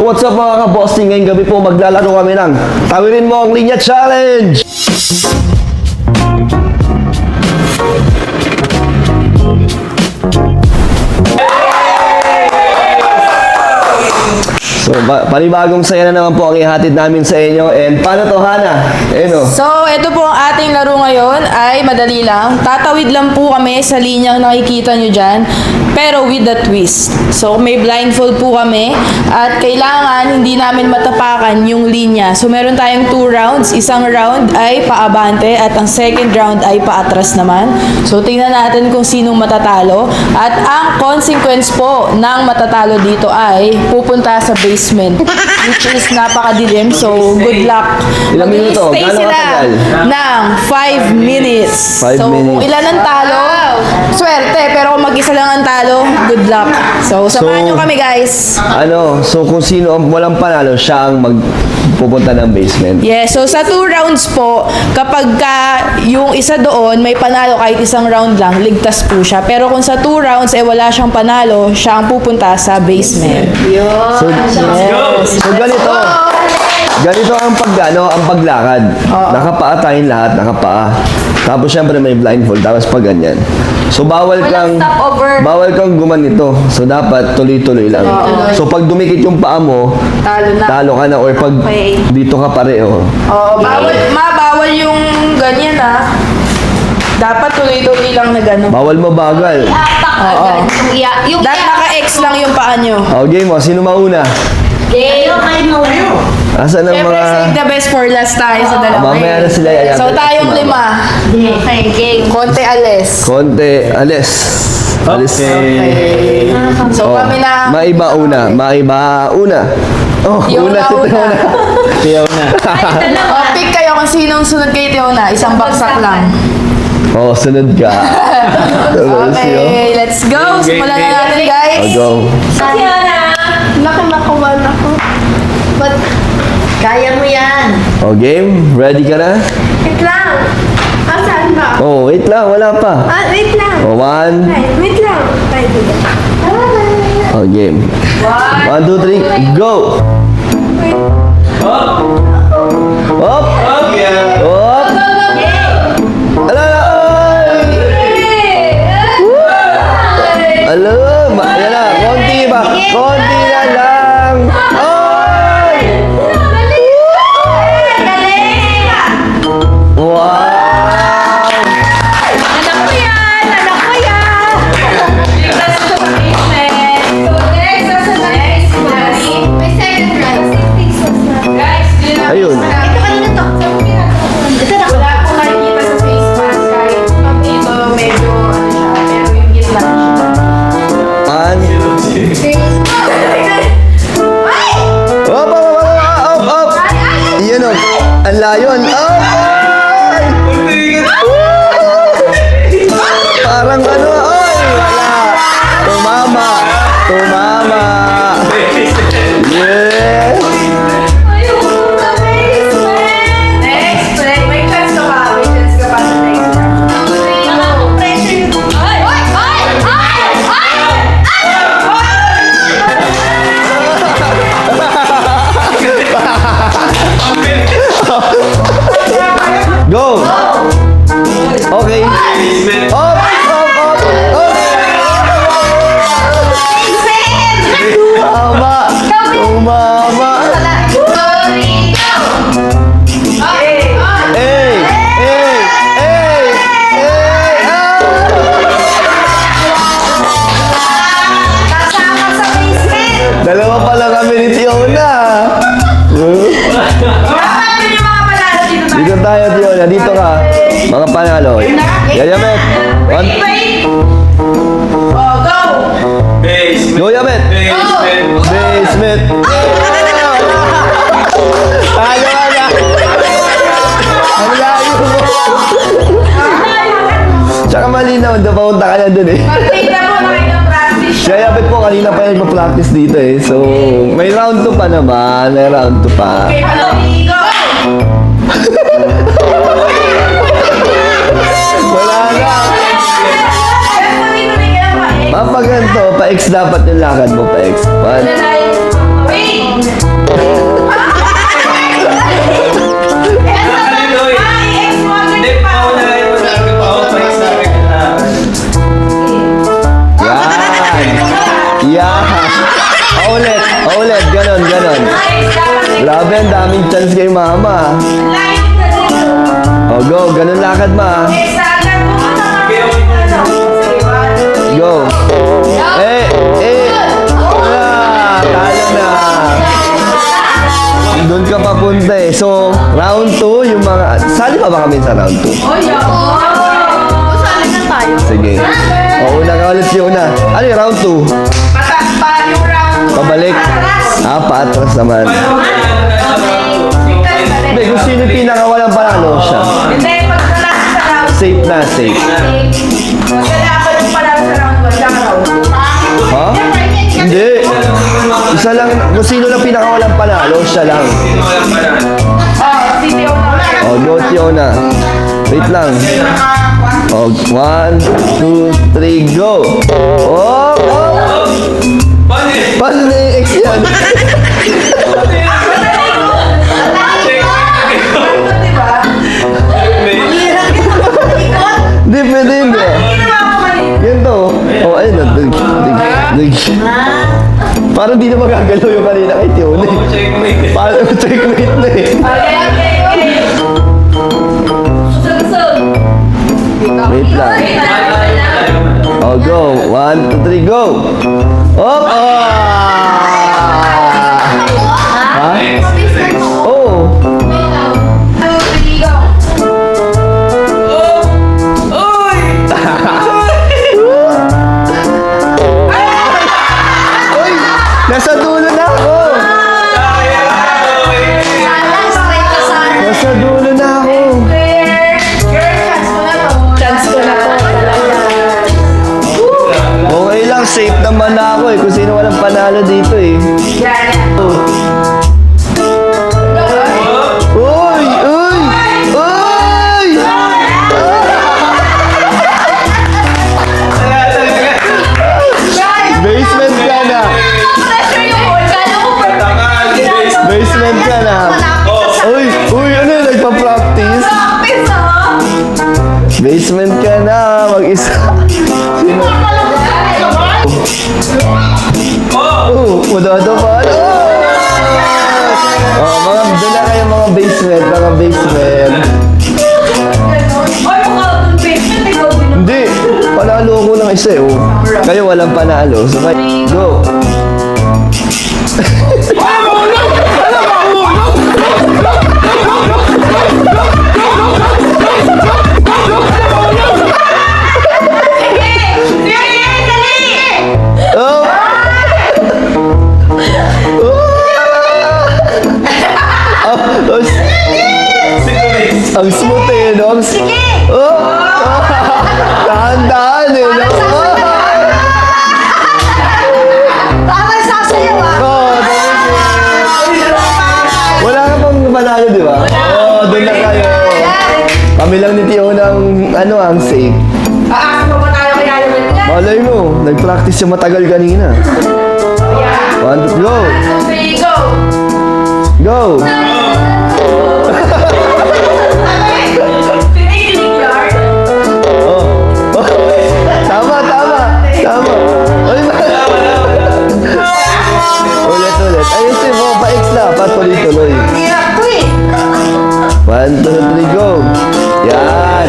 What's up mga ka-bossing? Ngayong gabi po maglalaro kami ng Tawirin Mo Ang Linya Challenge! So, panibagong saya na naman po ang ihatid namin sa inyo. And paano to, Hana? So, ito po ang ating laro ngayon ay madali lang. Tatawid lang po kami sa linyang nakikita nyo dyan, pero with a twist. So, may blindfold po kami at kailangan hindi namin matapakan yung linya. So, meron tayong 2 rounds. Isang round ay paabante at ang second round ay paatras naman. So, tingnan natin kung sinong matatalo. At ang consequence po ng matatalo dito ay pupunta sa basement, which is napakadilim. So, good luck. Ilang minuto? Mag-stay Gaano sila katagal? ng 5 minutes. 5 so, minutes. kung ilan ang talo, swerte. Pero kung mag-isa lang ang talo, good luck. So, samahan nyo kami, guys. So kung sino ang walang panalo, siya ang magpupunta ng basement. Yes, so sa 2 rounds po, kapag yung isa doon may panalo kahit isang round lang, ligtas po siya. Pero kung sa 2 rounds wala siyang panalo, siya ang pupunta sa basement. So, Yes. so ganito ang paglakad. Nakapaa tayong lahat, nakapaa. Tapos syempre may blindfold, tapos pag ganyan. So bawal kang gumanito. So dapat tuloy-tuloy lang. So pag dumikit yung paa mo, talo ka na, or pag dito ka pareho. Bawal yung ganyan Dapat tuloy-tuloy lang na gano'n. Bawal mabagal. Dapat naka-X lang yung paa nyo. Okay mo, sino mauna? Asan ang Siyempre, mga... save the best for last tayo sa dalawa. Mamaya na sila yayapit. So, tayong 5. Konti alis. Konti, alis. Alis. Okay. So, kami na... Maiba una. Oh, Tiona una. Tiona. Pick kayo kung sinong sunod kay Tiona. Isang baksak lang. Oh, sunod ka. Okay, let's go. Simulan na natin, guys. Go. Tiona! Nakumakuha ako. But, kaya mo yan. Oh, game? Ready ka na? Wait lang. Saan ba? Oh, wait lang. Wala pa. Wait lang. Oh, 1. Wait lang. Oh, game. 1, 2, 3, go! Up! Up! Up! Ala! Ala! Yan na! Konti ba? Konti na lang! Ay! Wow! Anak ko yan! May second round. 6 pesos na. Ayun. Ito kanina to. Ito na. Wala akong nakikita sa face mask kahit pag dito medyo siya, pero yung gitna Up, up, up, up! Yan o. Ang layon. Up! Ay! Parang ano, ay! Wala. Tumama. Yes! Next, may chance ka pa. May chance ka pa sa next round. Go! Okay. Up, up, up, up! Tumama. Hey! Dalawa pa lang kami ni Tiona. Dito tayo, Tiona. Dito ka. Mga panalo. Yayamet. Go! Go, Yamet. Basement. Ano na? Ang layo mo. Tsaka malinaw. Papunta ka na dun eh. Pagkita mo na kayo ng practice. Siya Yamet po kanina pa yung practice dito eh. So, may round 2 pa naman. May round 2 pa. Okay, go! Wala na. Mapaganto, pa-X dapat yung lakad mo, pa-X. 1, Wait! ulit, ganon. Grabe, ang daming chance kay mama. O, go, ganon lakad ma. Go. Talo na. Doon ka papunta eh. So, round 2, yung mga... Sali pa ba kami sa round 2? Usali na tayo. Sige. O, una ka ulit yung una. Ano yung round 2? Pabalik. Paatras naman. Hindi, kung sino yung pinakawalang panalo siya. Safe na, safe. Ha? Hindi. Isa lang, kung sino lang pinakawalang panalo, siya lang. O, go Tiona. Wait lang. O, 1, 2, 3, go. Oh! Paano na yung X yan? Hindi, pwede hindi. Ganito. Oh, ayun na. Parang di na magagalaw yung kanina kay Tiona. Parang checkmate na eh. Wait lang. Oh, go. 1, 2, 3, go. Oh! Ha? Oh! Uy! Nasa dulo na ako! Nasa dulo na ako! Chance ko na po. Okay lang, safe naman na ako eh. Kung sino walang panalo dito eh. Uy! Uy! Uy! Basement ka na! Basement ka na! Uy! Uy! Ano yun? Nagpa-practice? Basement ka na! Mag-isa! Sino? Mudado pa! Mga doon na kayo mga basement, Hindi, panalo ko lang isa eh. Kayo walang panalo. So, go! Oh! Ang smooth eh, no? Dahan-dahan eh, no? Wala ka pang panalo, di ba? Doon na kayo. Kami lang ni Tiona ang safe. Malay mo, nag-practice yung matagal kanina. 1, 2, go! Go! Tama. Ulit. Ayun si mo, pa-X na, patuloy-tuloy. 1, 2, 3, go! Yan!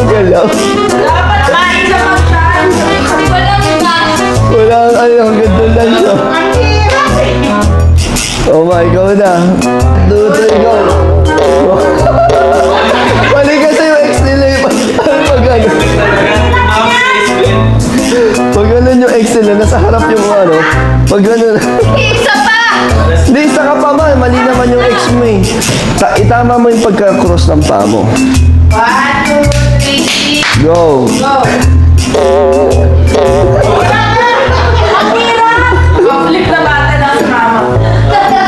Galaw. Walang ang ganda lang siya. Oh my God na. 2, 3, go. Mali kasi yung ex nila yung pag ganun yung ex nila, nasa harap yung pag ganun. Hindi, isa ka pa man. Mali naman yung ex mo eh. Itama mo yung pagka-cross ng paa mo. 1, 2, 3, Go! flip na bata lang si mama.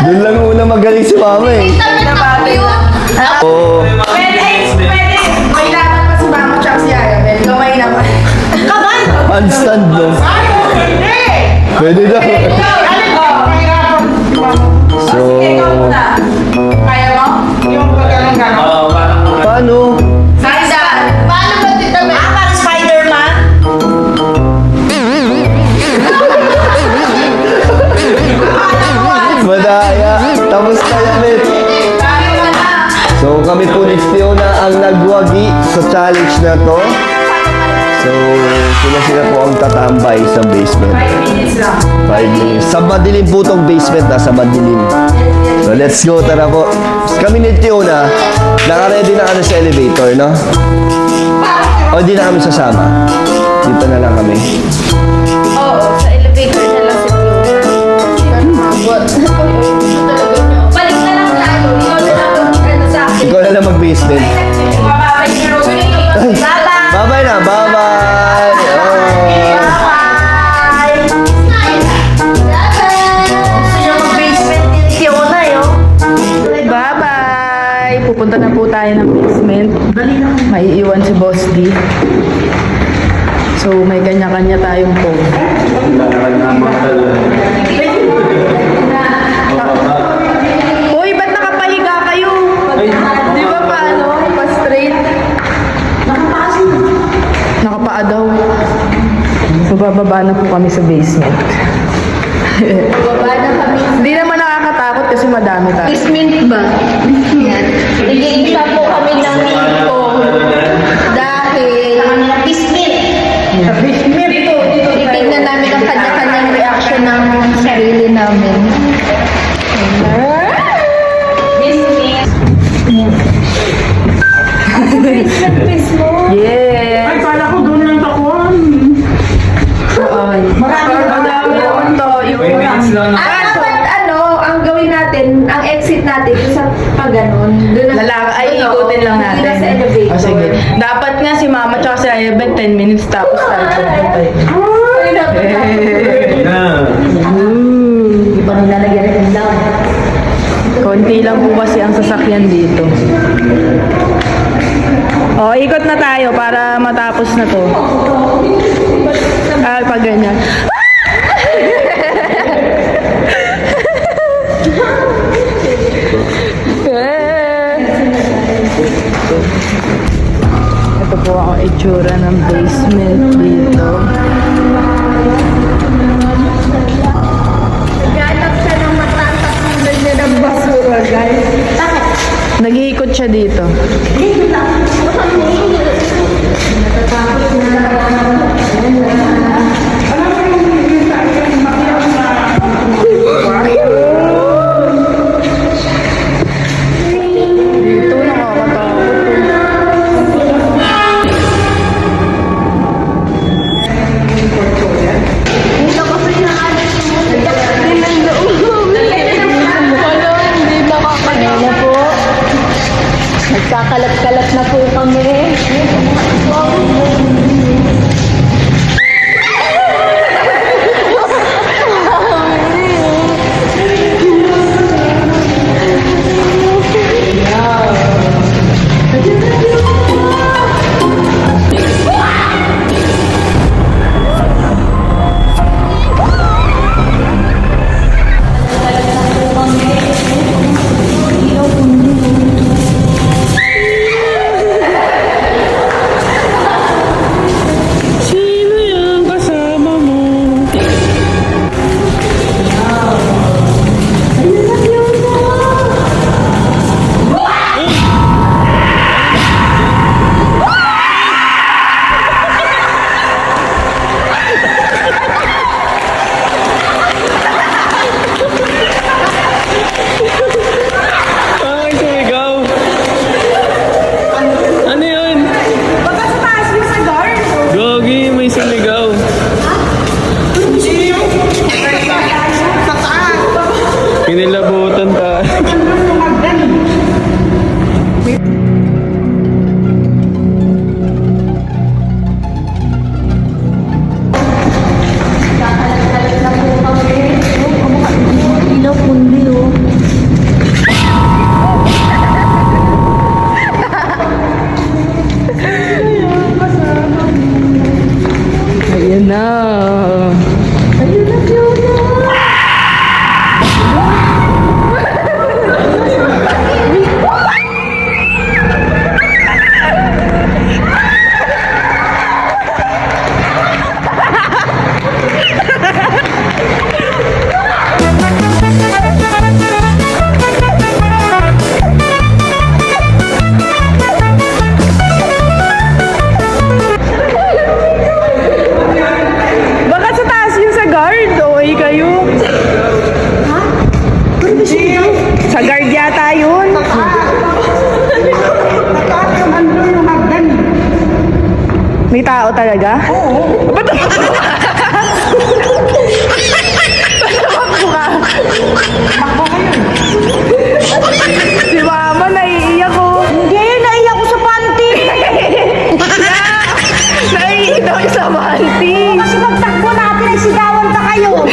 Doon lang una magaling si mama eh. Oo. Pwede. May laban pa si mama tsaka si Yaya. Pwede, kamay naman. Handstand no? Pwede daw. So, Kaya mo? paano? Paano ba dito? Parang Spider-Man? Madaya. Tapos tayo ulit. Kaya mo na. So, kami po ni Fiona ang nagwagi sa challenge na to. So, sila po ang tatambay sa basement. 5 minutes lang. 5 minutes. Sa madilim po tong basement, nasa madilim. So, let's go. Tara po. Kami ni Fiona, naka-ready na kami sa elevator, no? O, di na kami sasama. Dito na lang kami. Oo, sa elevator na lang si Balik na lang tayo. Ikaw na lang ano sa akin. Ikaw na lang mag-basement. Bababay si Ruby. Ay, bye-bye na. Bye-bye. Oh. Bye-bye! Pupunta na po tayo ng basement. May iwan si Boss D. So, may kanya-kanya tayong phone. Uy, ba't nakapahiga kayo? Di ba paano? Pa-straight? Nakapaa daw. So, bababa na po kami sa basement. Baba na kami. Hindi naman nakakatakot kasi madami tayo. Basement ba? Yan. Nag-iisa po kami ng phone. Dahil basement. Basement ito. Titignan namin ang kanya-kanyang reaction ng sarili namin. Basement mismo. Yes! Ay, kala ko doon lang takuan. Ay, madami naman to. Yung Dapat ang gawin natin, ang exit natin yung sa pag-ganon. ay ikutin lang natin. Hindi na sa elevator. Oh, sige. Dapat nga si Mama tsaka si Ayabet 10 minutes tapos tayo pupunta. Ay, dapat Hindi pa nilalagyan ng lang. Konti lang po kasi ang sasakyan dito. Oh, ikot na tayo para matapos na to. Ah, pag ganyan. Ito po ang itsura ng basement dito. Naghanap siya ng matatakulan niya ng basura, guys. Bakit? Nag-iikot siya dito. Dito lang. Dito nakakatakot. Dito kasi nakalit mo. Hindi nakakalit. Kanina po, nagkakalat May tao talaga? Oo. Ba't tumakbo ka? Ba't tumakbo ka? Si mama, naiiyak ko. Hindi, naiyak ko sa panty. Naiiyak daw sa panty. Kasi magtakbo natin ay sigawan pa kayo.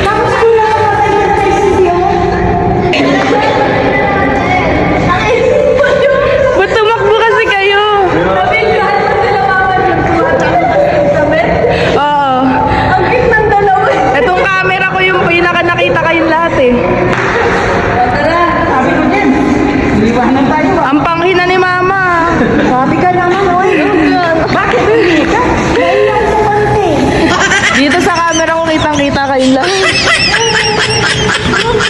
Tapos ko na namatay na tayo sa Diyo. Ba't tumakbo kasi kayo? Oo. Ang cute ng dalawa. Itong camera ko yung pinaka nakita kayong lahat eh. Sabi ko din, liwanan tayo ba? Ang panghina ni mama. Sabi ka naman, oy. Bakit hindi ka? Naiyak ko sa panty. Dito sa camera ko kitang-kita kayong lahat.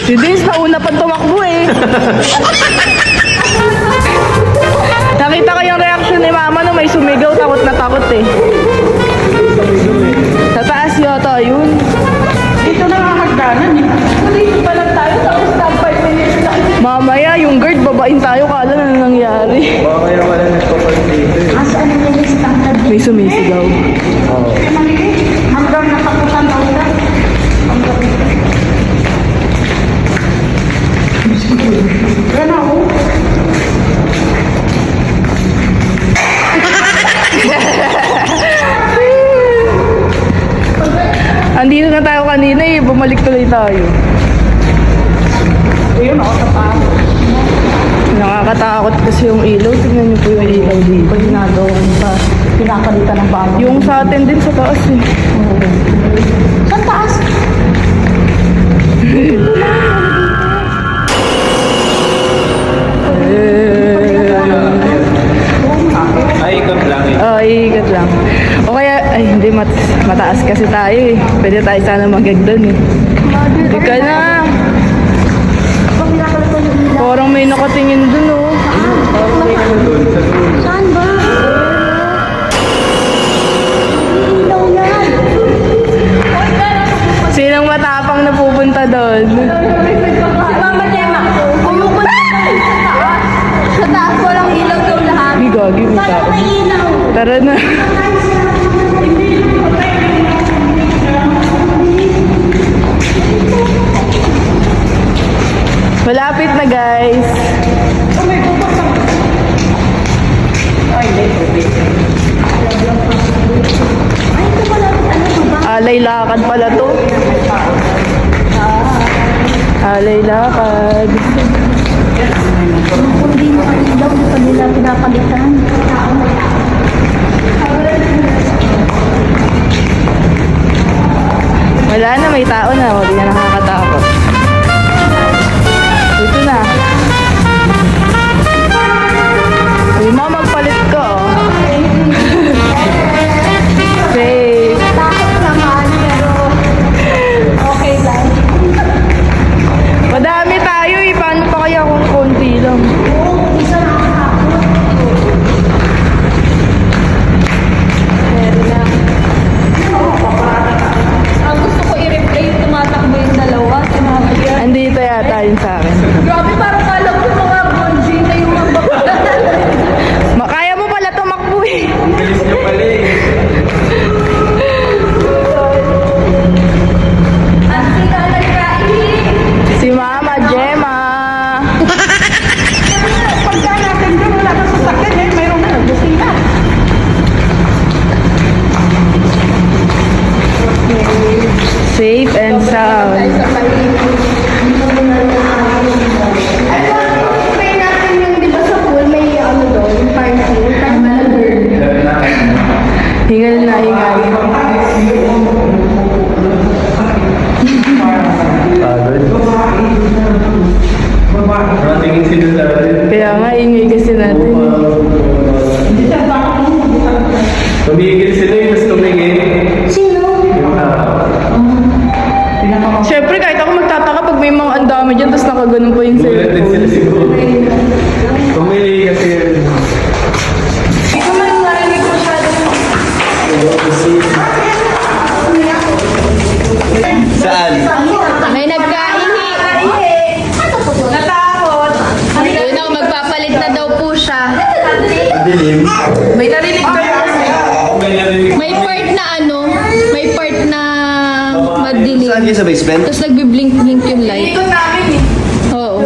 Si Dins nauna pa tumakbo eh. Nakita ko yung reaction ni mama nung may sumigaw, takot na takot eh. Sa taas yata yun. Dito na nga hagdanan eh. Dito pa lang tayo, tapos na 5 minutes lang. Mamaya yung guard, babain tayo, kala na nangyari. Baka kaya wala nagpapag dito eh. Asaan ang linis ng tabi? May sumisigaw. Hanggang nakapusan daw na. Yan ako. Andito na tayo kanina eh, bumalik tuloy tayo. Ayun ako sa pa. Nakakatakot kasi yung ilaw. Tingnan niyo po yung ilaw dito. Pag ginagawa pa, pinapalitan ng bala. Yung sa atin din sa taas eh. Saan taas? Ay, ikot lang eh. Oo, iigat lang. O kaya, ay hindi, mataas kasi tayo eh. Pwede tayo sana magagdan eh. Hindi ka na. Parang may nakatingin dun oh. Saan ba? Ilaw yan. Sinong matapang na pupunta doon? Si Mama Gemma, umuko na sa taas. Sa taas, walang ilaw daw lahat. Hindi gagi, may tao. May ilaw. Tara na. Malapit na guys. Alay lakad pala to. Alay lakad. Kung di nakailaw, di pa nila pinapalitan. Wala na, may tao na. Hindi na nakakatakot. Dito na. Uy, ma, magpalit ko. Oh. Safe. Takot naman, pero okay lang. Madami tayo eh. Paano pa kaya kung konti lang? Oo, isa nakakatakot. Ang gusto ko i-replay, tumatakbo yung dalawa. Si Mama Gemma. Andito yata yun sa akin. Grabe, parang kala ko yung mga bonji na yung mga bakla. Kaya mo pala tumakbo eh. Bilis niyo pala eh. Ang sila nagkain. Si Mama Gemma. Pagka natin doon, wala na sasakyan eh. Mayroon na nagdusina. Safe and sound. Try natin yung, di ba sa pool, may ano doon, yung parking. Try mo lang. Hingal na hingal. Matingin sila natin. Kaya nga, ingay kasi natin. Tumigil sila yung mas tumigil. Sino? Siyempre, kahit ako magtataka pag may mga ang dami dyan, tapos nakaganon pa yung Gulat din sila cellphone. siguro. Tumili kasi yun. Ikaw man yung narinig masyado. Saan? May nagkaingi. Natakot. Ayun ako, magpapalit na daw po siya. Hindi May narinig ka kasi. May part na ano, may part na madilim. Saan kayo sa basement? Tapos nagbi-blink-blink yung light. Ikot namin eh. Oo.